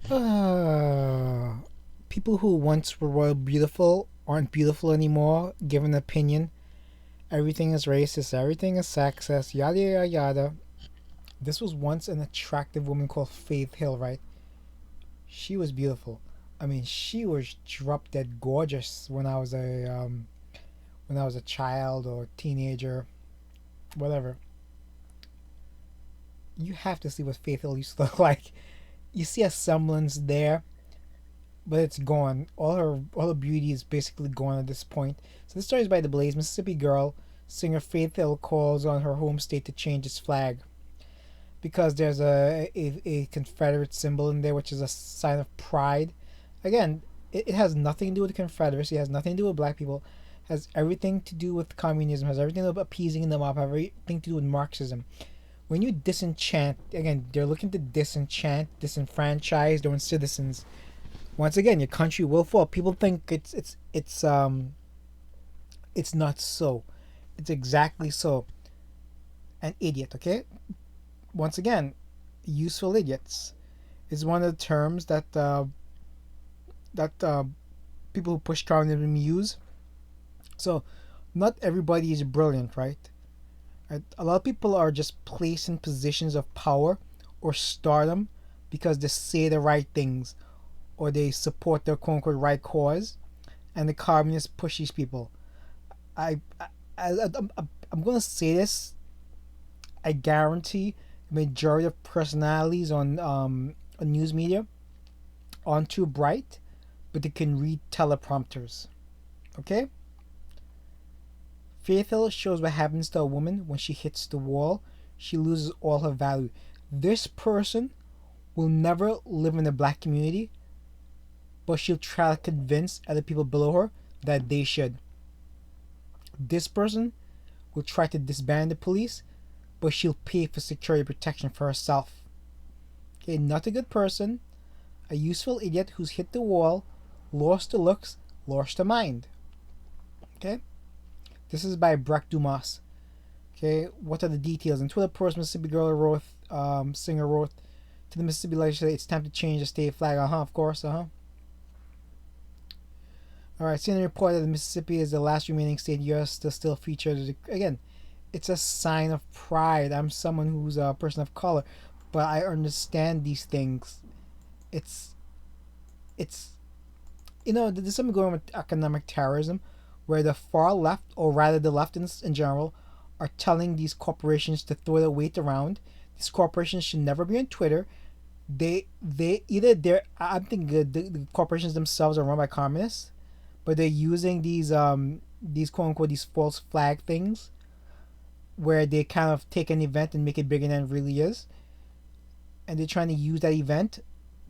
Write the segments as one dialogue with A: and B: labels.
A: Uh, People who once were royal beautiful aren't beautiful anymore, given an opinion. Everything is racist, everything is sexist, yada yada yada. This was once an attractive woman called Faith Hill, right? She was beautiful. I mean, she was drop dead gorgeous when I was a child or teenager, whatever. You have to see what Faith Hill used to look like. You see a semblance there, but it's gone. All her beauty is basically gone at this point. So this story is by the Blaze. Mississippi girl singer Faith Hill calls on her home state to change its flag because there's a Confederate symbol in there, which is a sign of pride. Again, it has nothing to do with the Confederacy. It has nothing to do with black people. It has everything to do with communism. It has everything to do with appeasing them up. Everything to do with Marxism. When you disenchant, again, they're looking to disenchant, disenfranchise their own citizens. Once again, your country will fall. People think it's not so. It's exactly so. An idiot, okay? Once again, useful idiots is one of the terms that people who push communism use. So, not everybody is brilliant, right? Right? A lot of people are just placed in positions of power or stardom because they say the right things or they support the quote unquote right cause, and the communists push these people. I, I'm going to say this. I guarantee the majority of personalities on news media aren't too bright, but they can read teleprompters. Okay? Faith Hill shows what happens to a woman when she hits the wall. She loses all her value. This person will never live in the black community, but she'll try to convince other people below her that they should. This person will try to disband the police, but she'll pay for security protection for herself. Okay, not a good person, a useful idiot who's hit the wall, lost the looks, lost the mind. Okay, this is by Breck Dumas. Okay, what are the details? In Twitter post, Mississippi girl wrote, singer wrote to the Mississippi legislature, "It's time to change the state flag." Of course, All right, CNN reported that Mississippi is the last remaining state U.S. to still feature. Again, it's a sign of pride. I'm someone who's a person of color, but I understand these things. It's it's there's something going on with economic terrorism, where the far left, or rather the left in general, are telling these corporations to throw their weight around. These corporations should never be on Twitter. They either they're I'm thinking the corporations themselves are run by communists, but they're using these quote unquote these false flag things where they kind of take an event and make it bigger than it really is, and they're trying to use that event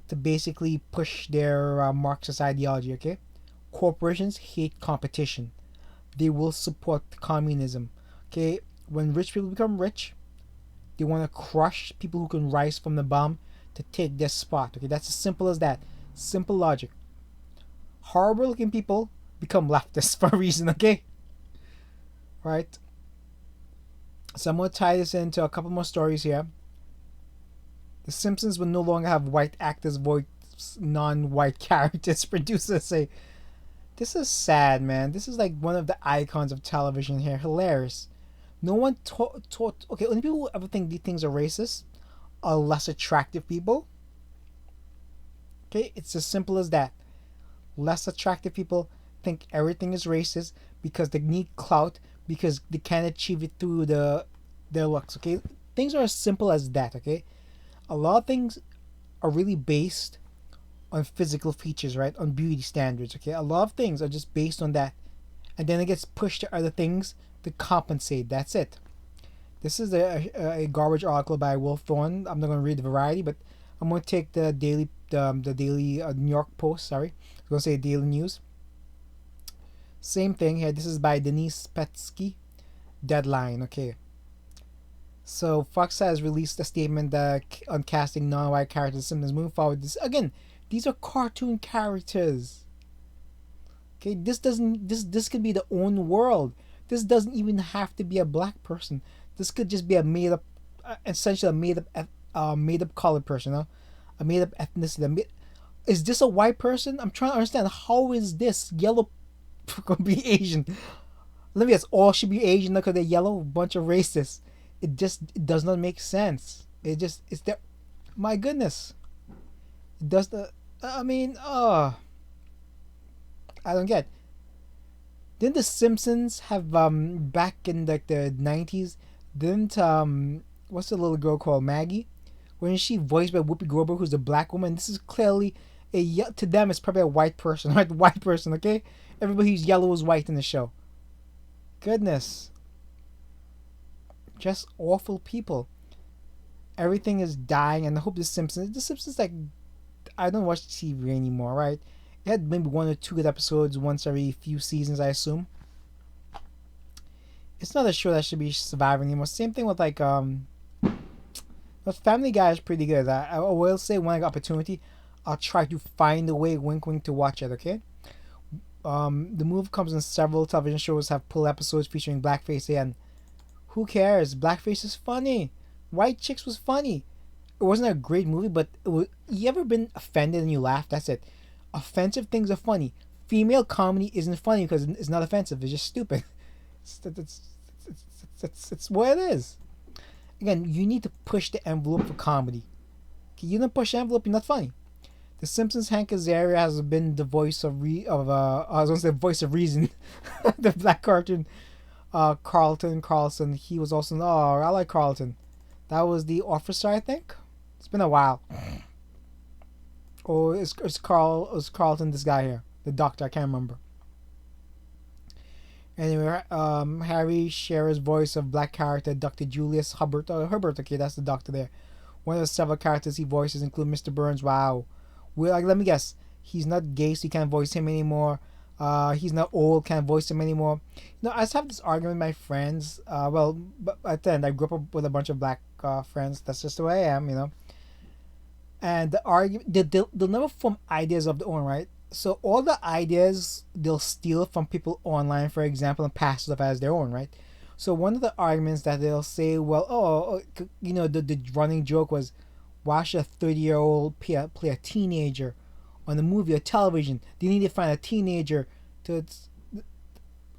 A: to basically push their Marxist ideology. Okay, corporations hate competition. They will support communism. Okay, when rich people become rich, they want to crush people who can rise from the bottom to take their spot. Okay, that's as simple as that. Simple logic. Horrible looking people become leftists for a reason. Okay, right. So I'm gonna tie this into a couple more stories here. The Simpsons will no longer have white actors voice non-white characters. Producers say this is sad, man. This is like one of the icons of television here. Hilarious. No one taught. Okay, only people who ever think these things are racist are less attractive people. Okay, it's as simple as that. Less attractive people think everything is racist because they need clout because they can't achieve it through their looks. Okay, things are as simple as that. Okay, a lot of things are really based on physical features, right? On beauty standards. Okay, a lot of things are just based on that, and then it gets pushed to other things to compensate. That's it. This is a garbage article by Will Thorne. I'm not going to read the variety, but I'm going to take the daily New York Post. Sorry, I'm going to say Daily News. Same thing here. This is by Denise Petsky. Deadline. Okay. So Fox has released a statement on casting non-white characters. Simpsons moving forward. This again, these are cartoon characters. Okay, this could be the own world. This doesn't even have to be a black person. This could just be a made up, essentially a made up colored person, a made up ethnicity. Is this a white person? I'm trying to understand, how is this yellow gonna be Asian? Let me guess, all should be Asian because they're yellow. Bunch of racists. It does not make sense. It's there. My goodness, it does the. I mean, I don't get. Didn't the Simpsons have back in like the 90s? Didn't what's the little girl called, Maggie? Wasn't she voiced by Whoopi Goldberg, who's a black woman? This is clearly to them it's probably a white person, right? White person, okay? Everybody who's yellow is white in the show. Goodness, just awful people. Everything is dying, and I hope the Simpsons. The Simpsons, like, I don't watch TV anymore, right? It had maybe one or two good episodes once every few seasons, I assume. It's not a show that should be surviving anymore. Same thing with like but Family Guy is pretty good. I will say when I get opportunity, I'll try to find a way, wink wink, to watch it. Okay. The move comes in several television shows have pull episodes featuring blackface, and who cares? Blackface is funny. White Chicks was funny. It wasn't a great movie, but you ever been offended and you laugh? That's it. Offensive things are funny. Female comedy isn't funny because it's not offensive. It's just stupid. It's what it is. Again, you need to push the envelope for comedy. Okay, you don't push the envelope, you're not funny. The Simpsons' Hank Azaria has been the voice of I was gonna say voice of reason. The black cartoon, Carlton Carlson. He was also I like Carlton. That was the officer, I think. It's been a while. Or is Carlton this guy here? The doctor, I can't remember. Anyway, Harry Shearer's voice of black character Dr. Julius Hubbard. Herbert, okay, that's the doctor there. One of the several characters he voices include Mr. Burns. Wow. Well, like, let me guess. He's not gay, so you can't voice him anymore. He's not old, can't voice him anymore. You know, I just have this argument with my friends. But at the end, I grew up with a bunch of black friends. That's just the way I am, you know. And the argument, they'll never form ideas of their own, right? So all the ideas they'll steal from people online, for example, and pass it off as their own, right? So one of the arguments that they'll say, well, you know, the running joke was, why should a 30-year-old play a teenager on a movie or television? They need to find a teenager to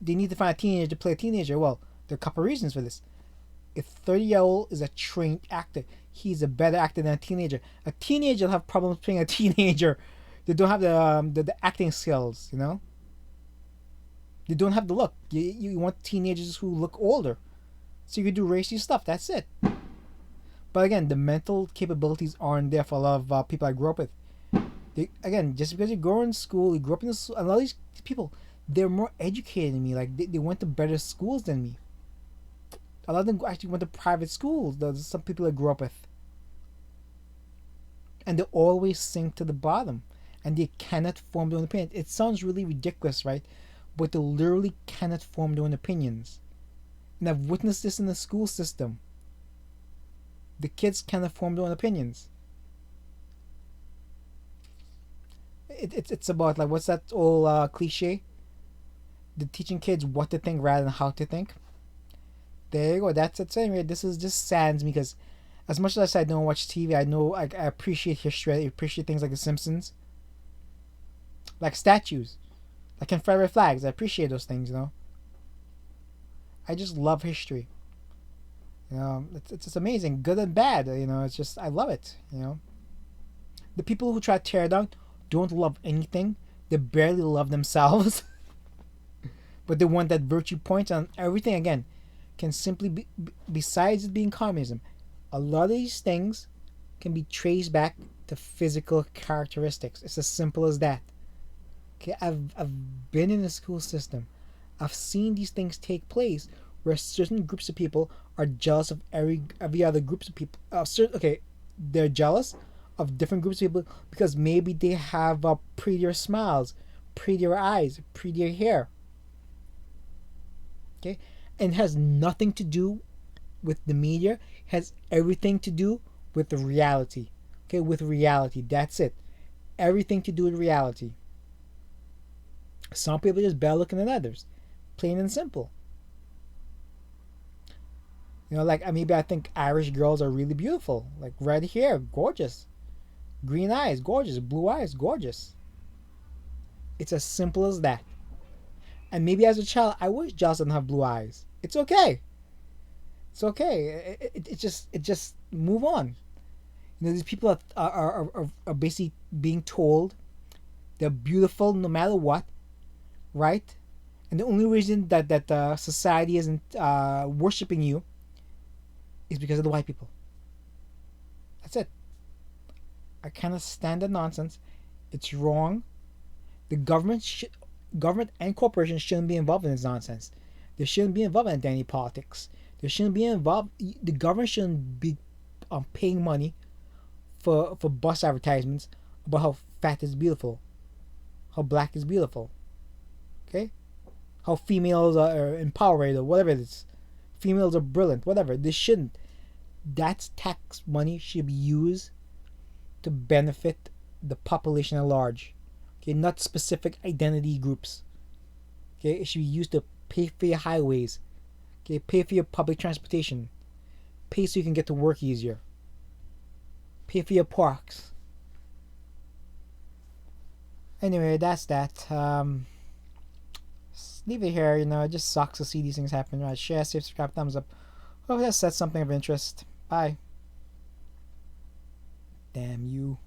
A: play a teenager. Well, there are a couple of reasons for this. A 30-year-old is a trained actor. He's a better actor than a teenager. A teenager will have problems playing a teenager. They don't have the acting skills, you know. They don't have the look. You want teenagers who look older, so you can do racy stuff. That's it. But again, the mental capabilities aren't there for a lot of people I grew up with. Just because you grow in school, you grew up in a lot of these people, they're more educated than me. Like they went to better schools than me. A lot of them actually went to private schools. There's some people I grew up with, and they always sink to the bottom, and they cannot form their own opinion. It sounds really ridiculous, right? But they literally cannot form their own opinions. And I've witnessed this in the school system. The kids cannot form their own opinions. It's about, like, what's that old cliche? The teaching kids what to think rather than how to think. There you go. That's it. So anyway, this saddens me because as much as I don't watch TV, I know I appreciate history. I appreciate things like The Simpsons. Like statues. Like Confederate flags. I appreciate those things, you know. I just love history. You know, it's just amazing. Good and bad, you know. It's just, I love it, you know. The people who try to tear it down don't love anything. They barely love themselves. But they want that virtue point on everything, again, can simply be, besides it being communism, a lot of these things can be traced back to physical characteristics. It's as simple as that. Okay, I've been in the school system. I've seen these things take place where certain groups of people are jealous of every other groups of people. They're jealous of different groups of people because maybe they have prettier smiles, prettier eyes, prettier hair. Okay, and it has nothing to do with the media. It has everything to do with the reality. Okay, with reality. That's it. Everything to do with reality. Some people are just better looking than others. Plain and simple. You know, like maybe I think Irish girls are really beautiful. Like red hair, gorgeous. Green eyes, gorgeous. Blue eyes, gorgeous. It's as simple as that. And maybe as a child, I wish Giles didn't have blue eyes. It's okay. It's okay. It just move on. You know, these people are basically being told they're beautiful no matter what, right? And the only reason that society isn't worshiping you is because of the white people. That's it. I cannot stand the nonsense. It's wrong. The government and corporations shouldn't be involved in this nonsense. They shouldn't be involved in any politics. They shouldn't be involved. The government shouldn't be paying money for bus advertisements about how fat is beautiful, how black is beautiful. Okay, how females are empowered or whatever it is. Females are brilliant. Whatever. They shouldn't. That's tax money should be used to benefit the population at large. Okay, not specific identity groups. Okay, it should be used to pay for your highways. Okay, pay for your public transportation. Pay so you can get to work easier. Pay for your parks. Anyway, that's that. Leave it here. You know, it just sucks to see these things happen. Right? Share, subscribe, thumbs up. Hope that's something of interest. Bye. Damn you.